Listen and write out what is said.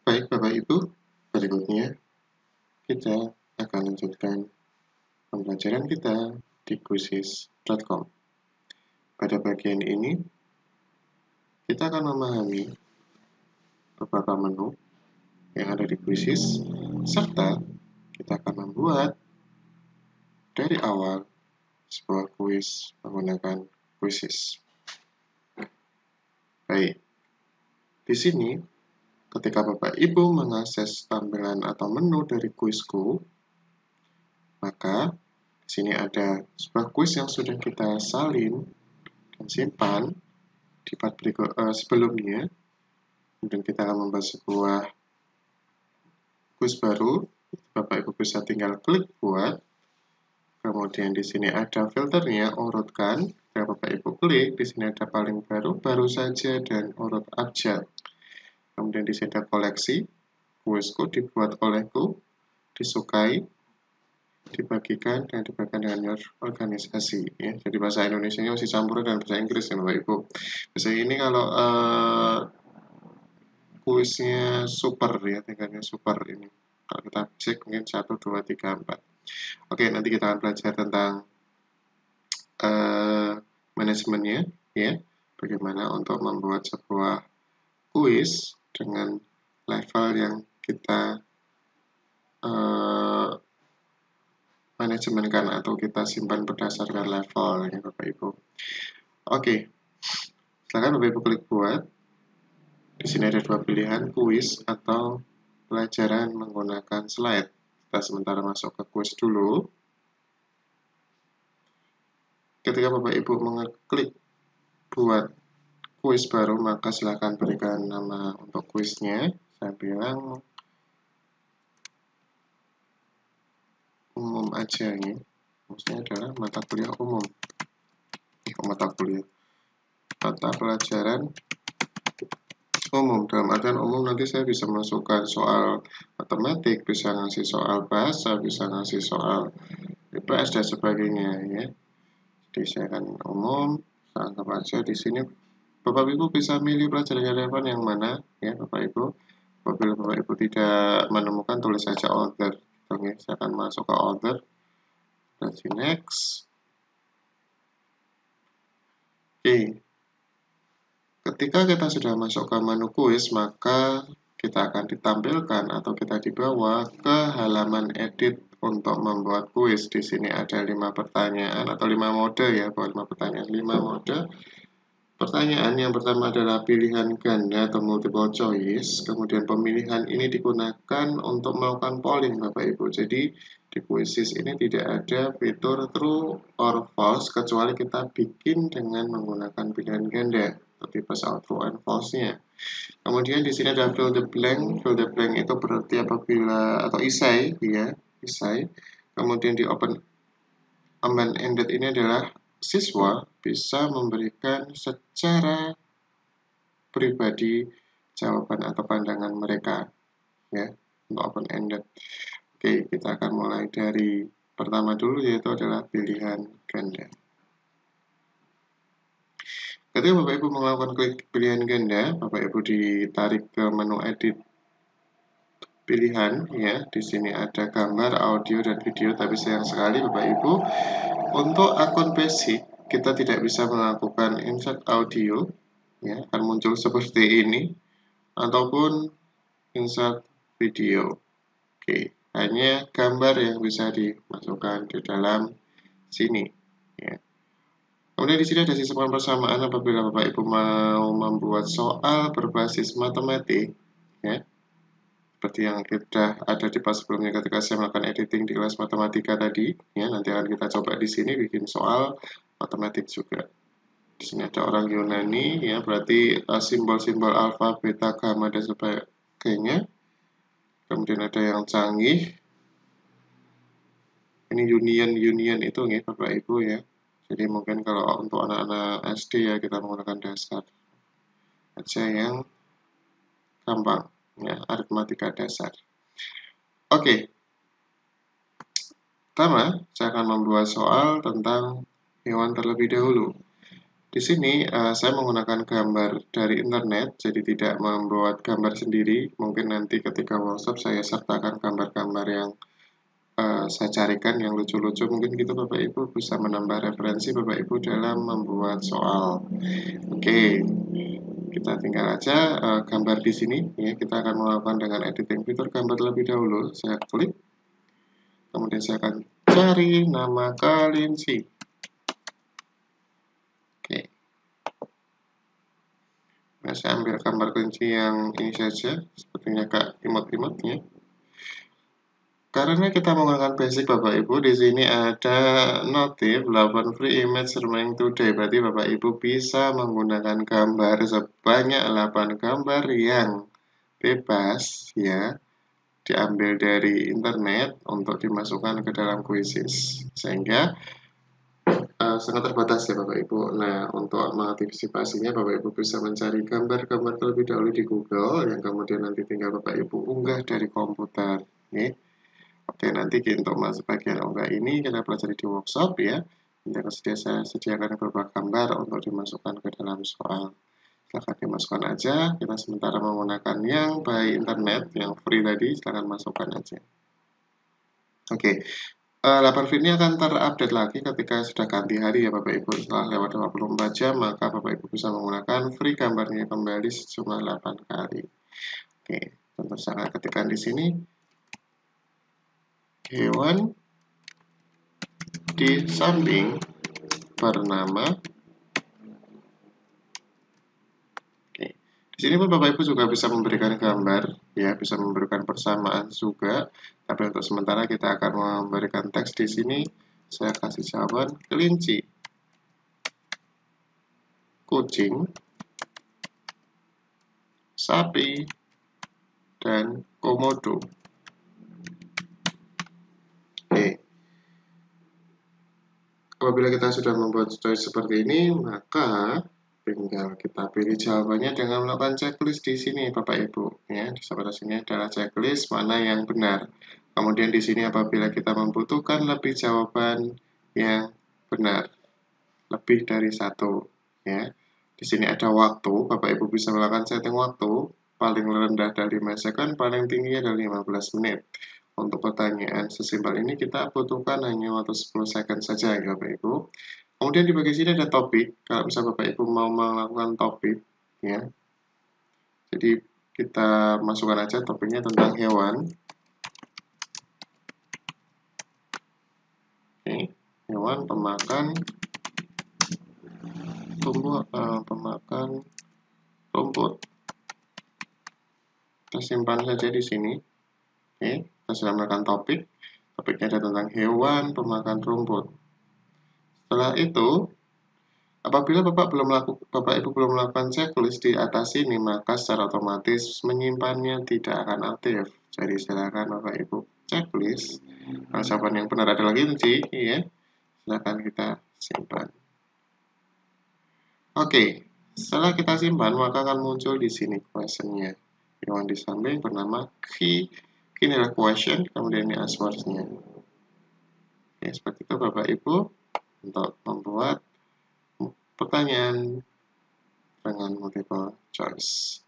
Baik Bapak Ibu, berikutnya kita akan lanjutkan pembelajaran kita di Quizizz.com. Pada bagian ini, kita akan memahami beberapa menu yang ada di Quizizz, serta kita akan membuat dari awal sebuah kuis menggunakan Quizizz. Baik, di sini ketika Bapak Ibu mengakses tampilan atau menu dari kuisku, maka di sini ada sebuah kuis yang sudah kita salin dan simpan di part sebelumnya. Kemudian kita akan membuat sebuah kuis baru. Bapak Ibu bisa tinggal klik buat. Kemudian di sini ada filternya, urutkan. Jika Bapak Ibu klik, di sini ada paling baru saja, dan urut abjad. Kemudian di sini ada koleksi, kuisku dibuat olehku, disukai, dibagikan, dan dibagikan dengan organisasi. Ya. Jadi bahasa Indonesia-nya masih campuran dengan bahasa Inggris ya Bapak Ibu. Biasanya ini kalau kuisnya super ya, tingkatnya super ini. Kalau kita cek mungkin 1, 2, 3, 4. Oke, nanti kita akan belajar tentang manajemennya ya. Bagaimana untuk membuat sebuah kuis dengan level yang kita manajemenkan atau kita simpan berdasarkan level ya Bapak Ibu. Oke. Silakan Bapak Ibu klik buat. Di sini ada dua pilihan, kuis atau pelajaran menggunakan slide. Kita sementara masuk ke kuis dulu. Ketika Bapak Ibu mengeklik buat kuis baru, maka silakan berikan nama untuk kuisnya. Saya bilang umum aja ini. Maksudnya adalah mata kuliah umum. Mata pelajaran umum. Dalam artian umum nanti saya bisa masukkan soal matematik, bisa ngasih soal bahasa, bisa ngasih soal IPS dan sebagainya ya. Jadi saya akan umum, saya anggap aja di sini Bapak Ibu bisa milih pelajaran yang relevan yang mana ya Bapak Ibu. Apabila Bapak Ibu tidak menemukan, tulis saja order. Oke, saya akan masuk ke order. Dan next. Oke. Ketika kita sudah masuk ke menu kuis, maka kita akan ditampilkan atau kita dibawa ke halaman edit untuk membuat kuis. Di sini ada 5 pertanyaan atau 5 mode ya, bukan 5 pertanyaan, 5 mode. Pertanyaan yang pertama adalah pilihan ganda atau multiple choice. Kemudian pemilihan ini digunakan untuk melakukan polling Bapak Ibu. Jadi di Quizizz ini tidak ada fitur true or false kecuali kita bikin dengan menggunakan pilihan ganda. Tipe soal true and false-nya. Kemudian di sini ada fill the blank. Fill the blank itu berarti apabila atau isai ya, isai. Kemudian di open-ended ini adalah siswa bisa memberikan secara pribadi jawaban atau pandangan mereka ya untuk open-ended. Oke, kita akan mulai dari pertama dulu, yaitu adalah pilihan ganda. Ketika Bapak Ibu melakukan klik pilihan ganda, Bapak Ibu ditarik ke menu edit pilihan ya. Di sini ada gambar, audio, dan video, tapi sayang sekali Bapak Ibu untuk akun basic kita tidak bisa melakukan insert audio ya, akan muncul seperti ini ataupun insert video. Oke, hanya gambar yang bisa dimasukkan di dalam sini ya. Kemudian di sini ada sistem persamaan apabila Bapak Ibu mau membuat soal berbasis matematik ya. Seperti yang sudah ada di pas sebelumnya ketika saya melakukan editing di kelas matematika tadi ya, nanti akan kita coba di sini bikin soal matematik juga. Di sini ada orang Yunani ya, berarti simbol-simbol alfa, beta, gamma dan sebagainya. Kemudian ada yang canggih. Ini union itu nih Bapak Ibu ya. Jadi mungkin kalau untuk anak-anak SD ya kita menggunakan dasar aja yang gampang ya, aritmatika dasar. Oke. Pertama, saya akan membuat soal tentang hewan terlebih dahulu. Di sini saya menggunakan gambar dari internet, jadi tidak membuat gambar sendiri. Mungkin nanti ketika workshop saya sertakan gambar-gambar yang saya carikan yang lucu-lucu. Mungkin gitu Bapak Ibu bisa menambah referensi Bapak Ibu dalam membuat soal. Oke, kita tinggal aja gambar di sini. Ya, kita akan melakukan dengan editing fitur gambar terlebih dahulu. Saya klik, kemudian saya akan cari nama kelinci. Oke. Nah, saya ambil gambar kelinci yang ini saja, sepertinya Kak imut-imutnya. Karena kita menggunakan basic Bapak Ibu, di sini ada notif 8 free image remaining today. Berarti Bapak Ibu bisa menggunakan gambar sebanyak 8 gambar yang bebas ya, diambil dari internet untuk dimasukkan ke dalam quizzes. Sehingga sangat terbatas ya Bapak Ibu. Nah, untuk mengantisipasinya Bapak Ibu bisa mencari gambar-gambar terlebih dahulu di Google yang kemudian nanti tinggal Bapak Ibu unggah dari komputer. Nih. Oke, nanti untuk masuk bagian unggah ini kita pelajari di workshop ya. Nanti saya sediakan beberapa gambar untuk dimasukkan ke dalam soal. Silahkan dimasukkan aja. Kita sementara menggunakan yang by internet, yang free tadi, silahkan masukkan aja. Oke, 8 feed ini akan terupdate lagi ketika sudah ganti hari ya Bapak Ibu. Setelah lewat 24 jam, maka Bapak Ibu bisa menggunakan free gambarnya kembali sejumlah 8 kali. Oke, tentu saja ketikkan di sini hewan di samping bernama. Oke. Di sini pun Bapak Ibu juga bisa memberikan gambar, ya, bisa memberikan persamaan juga. Tapi untuk sementara kita akan memberikan teks di sini. Saya kasih jawaban kelinci, kucing, sapi, dan komodo. Oke. Apabila kita sudah membuat choice seperti ini, maka tinggal kita pilih jawabannya dengan melakukan checklist di sini, Bapak Ibu. Ya, di sebelah sini adalah checklist mana yang benar. Kemudian di sini apabila kita membutuhkan lebih jawaban yang benar, lebih dari satu, ya. Di sini ada waktu, Bapak Ibu bisa melakukan setting waktu paling rendah dari 5 second, paling tinggi adalah 15 menit. Untuk pertanyaan sesimpel ini kita butuhkan hanya waktu 10 second saja ya Bapak Ibu. Kemudian di bagian sini ada topik. Kalau misalnya Bapak Ibu mau melakukan topik, ya. Jadi kita masukkan aja topiknya tentang hewan. Oke, hewan pemakan pemakan rumput. Kita simpan saja di sini. Oke, kita sudah melakukan topik. Topiknya ada tentang hewan pemakan rumput. Setelah itu, apabila Bapak Ibu belum melakukan checklist di atas ini, maka secara otomatis menyimpannya tidak akan aktif. Jadi silakan Bapak Ibu checklist. Jawaban yang benar adalah kunci, ya. Silakan kita simpan. Oke, setelah kita simpan, maka akan muncul di sini questionnya. Hewan di samping bernama key. Ini adalah question, kemudian ini answer-nya. Oke, seperti itu Bapak Ibu untuk membuat pertanyaan dengan multiple choice.